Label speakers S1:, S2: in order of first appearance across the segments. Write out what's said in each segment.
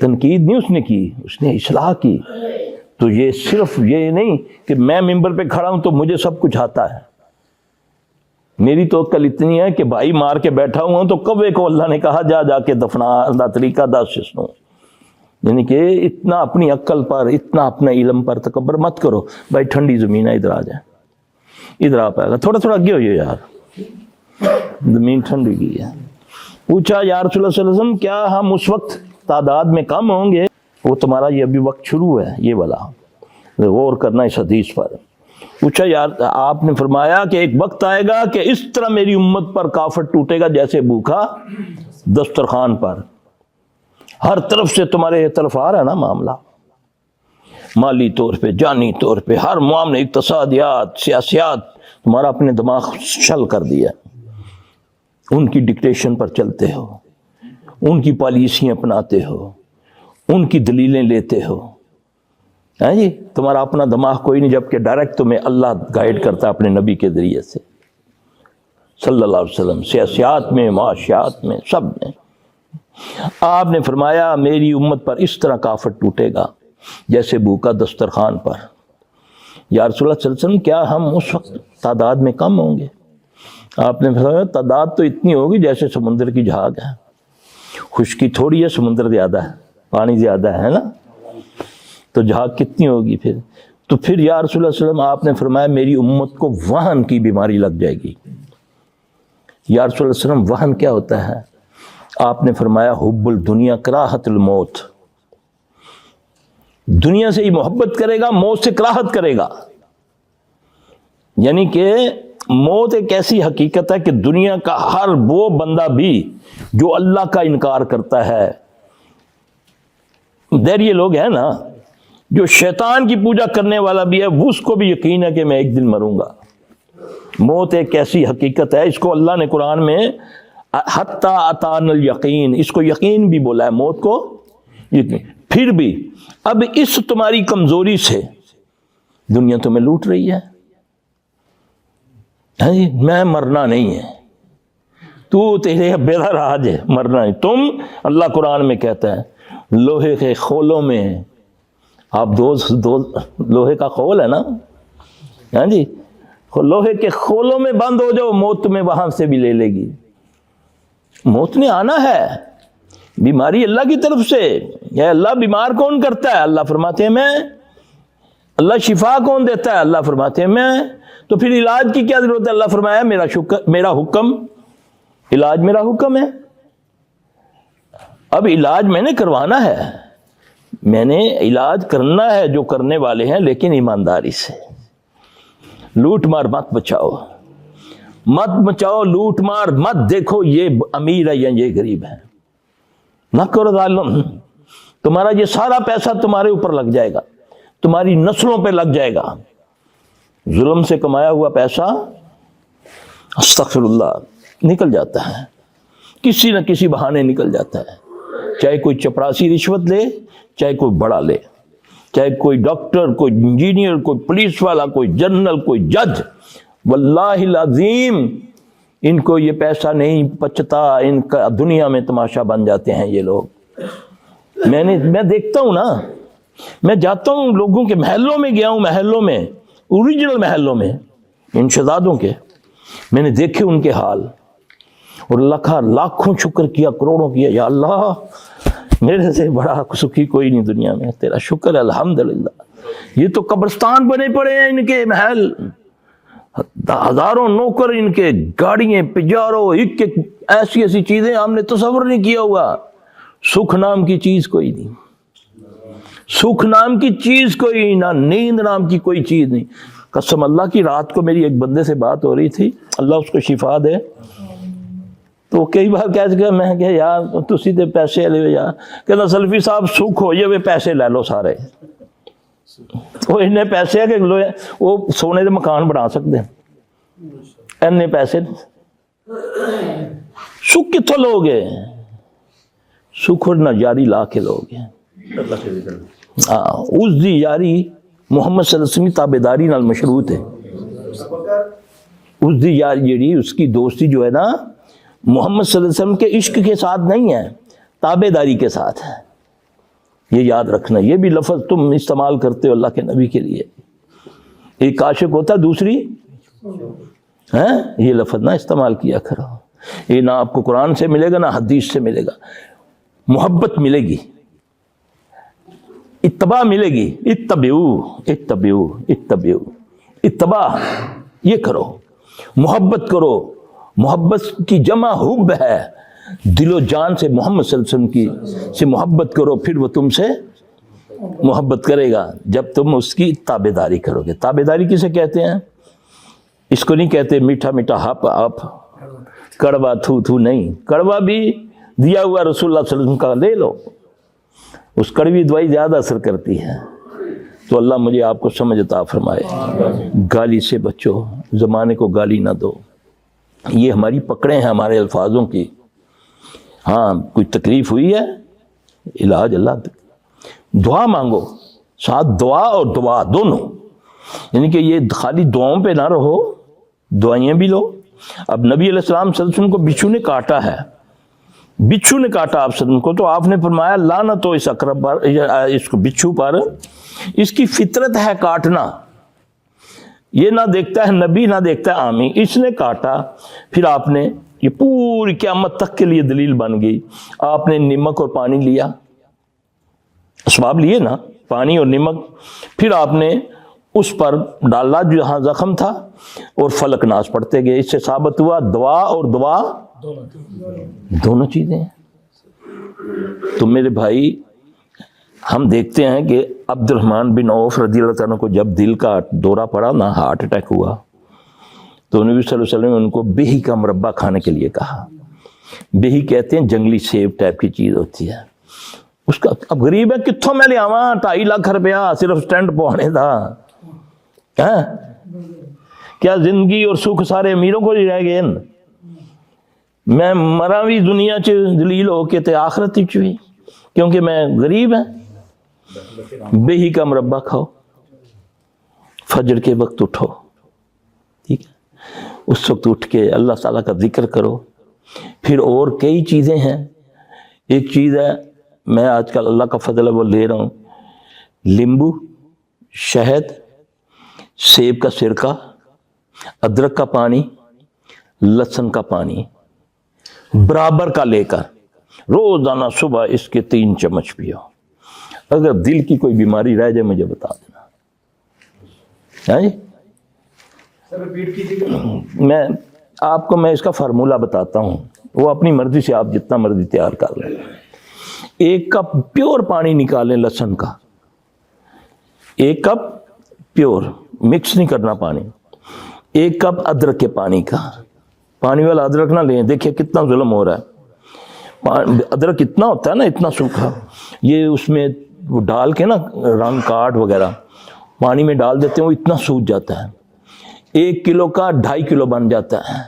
S1: تنقید نہیں اس نے کی، اس نے اصلاح کی. تو یہ صرف یہ نہیں کہ میں ممبر پہ کھڑا ہوں تو مجھے سب کچھ آتا ہے. میری تو عقل اتنی ہے کہ بھائی مار کے بیٹھا ہوا ہوں تو کوے کو اللہ نے کہا جا کے دفنا، دا طریقہ دا سسنو. یعنی کہ اتنا اپنی عقل پر، اتنا اپنے علم پر تکبر مت کرو. بھائی ٹھنڈی زمین ہے، ادھر آ جائیں، ادھر آ پائے گا. تھوڑا تھوڑا آگے ہوئیے یار، زمین ٹھنڈی کی ہے. پوچھا یا رسول اللہ صلی اللہ علیہ وسلم کیا ہم اس وقت تعداد میں کم ہوں گے؟ وہ تمہارا یہ ابھی وقت شروع ہے، یہ والا غور کرنا اس حدیث پر. پوچھا یار، آپ نے فرمایا کہ ایک وقت آئے گا کہ اس طرح میری امت پر کافر ٹوٹے گا جیسے بھوکا دسترخوان پر. ہر طرف سے تمہارے طرف آ رہا ہے نا معاملہ، مالی طور پہ، جانی طور پہ، ہر معاملے، اقتصادیات، سیاسیات، تمہارا اپنے دماغ شل کر دیا. ان کی ڈکٹیشن پر چلتے ہو، ان کی پالیسیاں اپناتے ہو، ان کی دلیلیں لیتے ہو. ہاں جی، تمہارا اپنا دماغ کوئی نہیں، جبکہ ڈائریکٹ تمہیں اللہ گائیڈ کرتا ہے اپنے نبی کے ذریعے سے صلی اللہ علیہ وسلم، سیاسیات میں، معاشیات میں، سب میں. آپ نے فرمایا میری امت پر اس طرح کافر ٹوٹے گا جیسے بھوکا دسترخوان پر. یا رسول اللہ صلی اللہ علیہ وسلم کیا ہم اس وقت تعداد میں کم ہوں گے؟ آپ نے فرمایا تعداد تو اتنی ہوگی جیسے سمندر کی جھاگ ہے. خشکی تھوڑی ہے، سمندر زیادہ ہے، پانی زیادہ ہے نا، تو جھاگ کتنی ہوگی پھر. تو پھر یا رسول اللہ صلی اللہ علیہ وسلم آپ نے فرمایا میری امت کو وہن کی بیماری لگ جائے گی. یا رسول اللہ صلی اللہ علیہ وسلم وہن کیا ہوتا ہے؟ آپ نے فرمایا حب الدنیا کراہت الموت. دنیا سے ہی محبت کرے گا، موت سے کراہت کرے گا. یعنی کہ موت ایک ایسی حقیقت ہے کہ دنیا کا ہر وہ بندہ بھی جو اللہ کا انکار کرتا ہے، دیر یہ لوگ ہیں نا، جو شیطان کی پوجا کرنے والا بھی ہے، اس کو بھی یقین ہے کہ میں ایک دن مروں گا. موت ایک ایسی حقیقت ہے، اس کو اللہ نے قرآن میں حتی اتانا الیقین، اس کو یقین بھی بولا ہے، موت کو یقین. پھر بھی اب اس تمہاری کمزوری سے دنیا تمہیں لوٹ رہی ہے. میں مرنا نہیں ہے، تو تیرے بیدار راج ہے، مرنا نہیں. تم، اللہ قرآن میں کہتا ہے لوہے کے خولوں میں، آپ دو لوہے کا خول ہے نا، ہاں جی، لوہے کے خولوں میں بند ہو جاؤ، موت تمہیں وہاں سے بھی لے لے گی. موت نے آنا ہے. بیماری اللہ کی طرف سے. یا اللہ بیمار کون کرتا ہے؟ اللہ فرماتے ہیں میں. اللہ شفا کون دیتا ہے؟ اللہ فرماتے ہیں میں. تو پھر علاج کی کیا ضرورت ہے؟ اللہ فرمایا میرا حکم، علاج میرا حکم ہے. اب علاج میں نے کروانا ہے، میں نے علاج کرنا ہے جو کرنے والے ہیں، لیکن ایمانداری سے. لوٹ مار مت بچاؤ، مت بچاؤ، لوٹ مار مت دیکھو یہ امیر ہے یا یہ غریب ہے. نہ کرو ظالم. تمہارا یہ سارا پیسہ تمہارے اوپر لگ جائے گا، تمہاری نسلوں پہ لگ جائے گا. ظلم سے کمایا ہوا پیسہ استغفر اللہ نکل جاتا ہے، کسی نہ کسی بہانے نکل جاتا ہے. چاہے کوئی چپراسی رشوت لے، چاہے کوئی بڑا لے، چاہے کوئی ڈاکٹر، کوئی انجینئر، کوئی پولیس والا، کوئی جنرل، کوئی جج. واللہ العظیم ان کو یہ پیسہ نہیں بچتا، ان کا دنیا میں تماشا بن جاتے ہیں یہ لوگ. میں دیکھتا ہوں نا، میں جاتا ہوں لوگوں کے محلوں میں، گیا ہوں محلوں میں، اوریجنل محلوں میں ان شہزادوں کے، میں نے دیکھے ان کے حال، اور لاکھوں شکر کیا، کروڑوں کیا، یا اللہ میرے سے بڑا سکھی کوئی نہیں دنیا میں، تیرا شکر ہے الحمدللہ. یہ تو قبرستان بنے پڑے ہیں ان کے محل، ہزاروں نوکر ان کے، گاڑیاں، پجاروں، ایک ایسی ایسی چیزیں ہم نے تصور نہیں کیا ہوا. سکھ نام کی چیز کوئی نہیں، سکھ نام کی چیز کوئی نہ، نیند نام کی کوئی چیز نہیں. قسم اللہ کی، رات کو میری ایک بندے سے بات ہو رہی تھی، اللہ اس کو شفا دے. تو کئی بار کہہ گیا، میں کہ یار تسی تے پیسے لے یار، کہتا سلفی صاحب سکھ ہو یہ پیسے لے لو سارے. وہ اتنے پیسے ہے کہ وہ سونے دے مکان بنا سکتے ہیں، اتنے پیسے. سکھ کتوں لوگ ہیں؟ سکھ اور نجاری لا کے لوگ ہیں. اس دی یاری محمد صلی اللہ علیہ وسلم کی تابعداری نال مشروط ہے. اس دی یاری جیڑی، اس کی دوستی جو ہے نا، محمد صلی اللہ علیہ وسلم کے عشق کے ساتھ نہیں ہے، تابعداری کے ساتھ ہے. یہ یاد رکھنا. یہ بھی لفظ تم استعمال کرتے ہو اللہ کے نبی کے لیے. ایک عاشق ہوتا ہے, دوسری یہ لفظ نہ استعمال کیا کرو. یہ نہ آپ کو قرآن سے ملے گا نہ حدیث سے ملے گا. محبت ملے گی, اتباع ملے گی. اتباع یہ کرو, محبت کرو. محبت کی جمع حب ہے. دل و جان سے محمد صلی اللہ علیہ وسلم کی سے محبت کرو, پھر وہ تم سے محبت کرے گا جب تم اس کی تابع داری کرو گے. تابع داری کسے کہتے ہیں؟ اس کو نہیں کہتے میٹھا میٹھا ہپ آپ, کڑوا تھو تھو نہیں. کڑوا بھی دیا ہوا رسول اللہ صلی اللہ علیہ وسلم کا لے لو, اس کڑوی دوائی زیادہ اثر کرتی ہے. تو اللہ مجھے آپ کو سمجھ عطا فرمائے. گالی سے بچو, زمانے کو گالی نہ دو. یہ ہماری پکڑیں ہیں ہمارے الفاظوں کی. ہاں کوئی تکلیف ہوئی ہے, علاج اللہ. دعا مانگو, ساتھ دعا اور دعا دونوں, یعنی کہ یہ خالی دعاؤں پہ نہ رہو, دعائیں بھی لو. اب نبی علیہ السلام صلی اللہ علیہ وسلم کو بچھو نے کاٹا ہے, بچھو نے کاٹا آپ وسلم کو, تو آپ نے فرمایا لعنت ہو اس عقرب پر, اس کو بچھو پر, اس کی فطرت ہے کاٹنا. یہ نہ دیکھتا ہے نبی نہ دیکھتا ہے عامی, اس نے کاٹا. پھر آپ نے, یہ پوری قیامت تک کے لیے دلیل بن گئی, آپ نے نمک اور پانی لیا, اسباب لیے نا, پانی اور نمک. پھر آپ نے اس پر ڈالا جہاں زخم تھا اور فلک ناس پڑھتے گئے. اس سے ثابت ہوا دعا اور دعا دونوں چیزیں ہیں. تو میرے بھائی, ہم دیکھتے ہیں کہ عبد الرحمن بن عوف رضی اللہ تعالیٰ کو جب دل کا دورہ پڑا نا, ہارٹ اٹیک ہوا, تو نبی صلی اللہ علیہ وسلم نے ان کو بہی کا مربع کھانے کے لیے کہا. بہی کہتے ہیں جنگلی سیب ٹائپ کی چیز ہوتی ہے. اس کا اب غریب ہے, کتوں میں لے آواں, 2.5 لاکھ روپیہ صرف سٹینڈ پوانے تھا. کیا زندگی اور سکھ سارے امیروں کو ہی رہ گئے؟ میں مرا بھی دنیا چ ذلیل ہو کے تے آخرت وچ بھی, کیونکہ میں غریب ہوں. بہی کا مربع کھاؤ, فجر کے وقت اٹھو, ٹھیک ہے, اس وقت اٹھ کے اللہ تعالیٰ کا ذکر کرو. پھر اور کئی چیزیں ہیں. ایک چیز ہے, میں آج کل اللہ کا فضل ہے وہ لے رہا ہوں, لیمبو, شہد, سیب کا سرکہ, ادرک کا پانی, لہسن کا پانی برابر کا لے کر روزانہ صبح اس کے 3 چمچ پیو. اگر دل کی کوئی بیماری رہ جائے مجھے بتا دینا. ہاں جی, میں آپ کو اس کا فارمولہ بتاتا ہوں, وہ اپنی مرضی سے آپ جتنا مرضی تیار کر لیں. 1 کپ پیور پانی نکالیں لہسن کا, 1 کپ پیور, مکس نہیں کرنا پانی. 1 کپ ادرک کے پانی کا, پانی والا ادرک نہ لیں. دیکھیں کتنا ظلم ہو رہا ہے. ادرک اتنا ہوتا ہے نا, اتنا سوکھا, یہ اس میں وہ ڈال کے نا رنگ کاٹ وغیرہ پانی میں ڈال دیتے ہیں, وہ اتنا سوکھ جاتا ہے. 1 کلو کا 2.5 کلو بن جاتا ہے.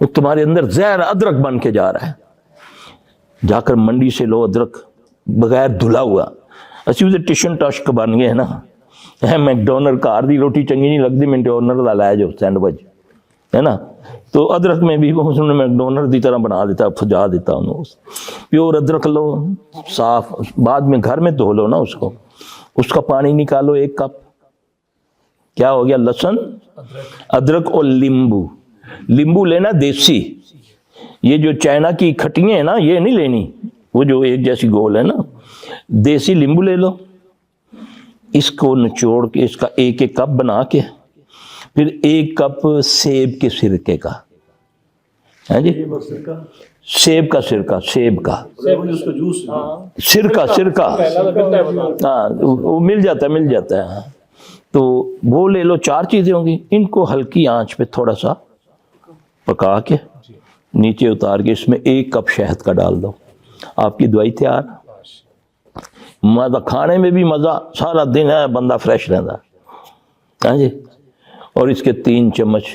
S1: وہ تمہارے اندر زہر ادرک بن کے جا رہا ہے. جا کر منڈی سے لو ادرک بغیر دھلا ہوا. اسی وجہ ٹشن ٹشک بن گئے نا. میکڈونر کار دی روٹی چنگی نہیں لگتی, میکڈونر دا لے جو سینڈوچ ہے نا, تو ادرک میں بھی اس نے میکڈونر دی طرح بنا دیتا, پھجا دیتا انہوں. پیور ادرک لو صاف, بعد میں گھر میں دھو لو نا اس کو, اس کا پانی نکالو 1 کپ. کیا ہو گیا؟ لہسن, ادرک اور لیمبو. لیمبو لینا دیسی, یہ جو چائنا کی کھٹیاں ہیں نا یہ نہیں لینی, وہ جو ایک جیسی گول ہے نا. دیسی لیمبو لے لو, اس کو نچوڑ کے اس کا 1 کپ بنا کے, پھر 1 کپ سیب کے سرکے کا. ہاں جی, سیب کا سرکہ, سیب کا سرکہ, ہاں وہ مل جاتا ہے. تو وہ لے لو. 4 چیزیں ہوں گی. ان کو ہلکی آنچ پہ تھوڑا سا پکا کے نیچے اتار کے اس میں 1 کپ شہد کا ڈال دو, آپ کی دوائی تیار. مزہ, کھانے میں بھی مزہ, سارا دن ہے بندہ فریش رہتا. ہاں جی, اور اس کے 3 چمچ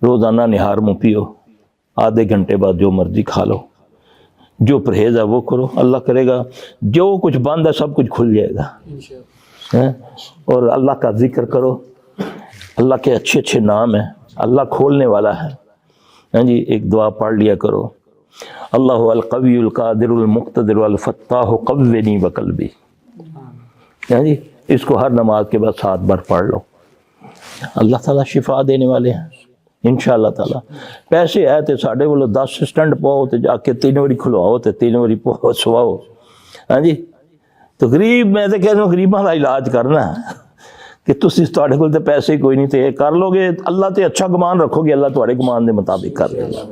S1: روزانہ نہار منہ پیو. آدھے گھنٹے بعد جو مرضی کھا لو. جو پرہیز ہے وہ کرو, اللہ کرے گا جو کچھ بند ہے سب کچھ کھل جائے گا. اور اللہ کا ذکر کرو. اللہ کے اچھے اچھے نام ہیں, اللہ کھولنے والا ہے. ہاں جی, ایک دعا پڑھ لیا کرو. اللہ القوی القادر المقتدر الفتاح قونی وقلبی. جی اس کو ہر نماز کے بعد 7 بار پڑھ لو. اللہ تعالیٰ شفا دینے والے ہیں انشاءاللہ تعالیٰ. پیسے ہے تو ساڑھے بولو 10 سٹنڈ پاؤ تو جا کے 3 واری کھلواؤ تو 3 واری پاؤ سواؤ. ہاں جی تو غریب میں تو کہہ رہا ہوں غریباں کا علاج کرنا ہے کہ تسی تواڈے کول تے پیسے کوئی نہیں تے یہ کر لو گے اللہ تے اچھا گمان رکھو گے اللہ تواڈے گمان دے مطابق کر دے گا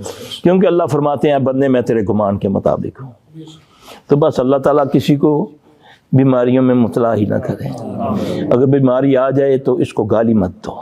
S1: کیونکہ اللہ فرماتے ہیں بندے میں تیرے گمان کے مطابق ہوں. تو بس اللہ تعالیٰ کسی کو بیماریوں میں مبتلا ہی نہ کرے. اگر بیماری آ جائے تو اس کو گالی مت دو.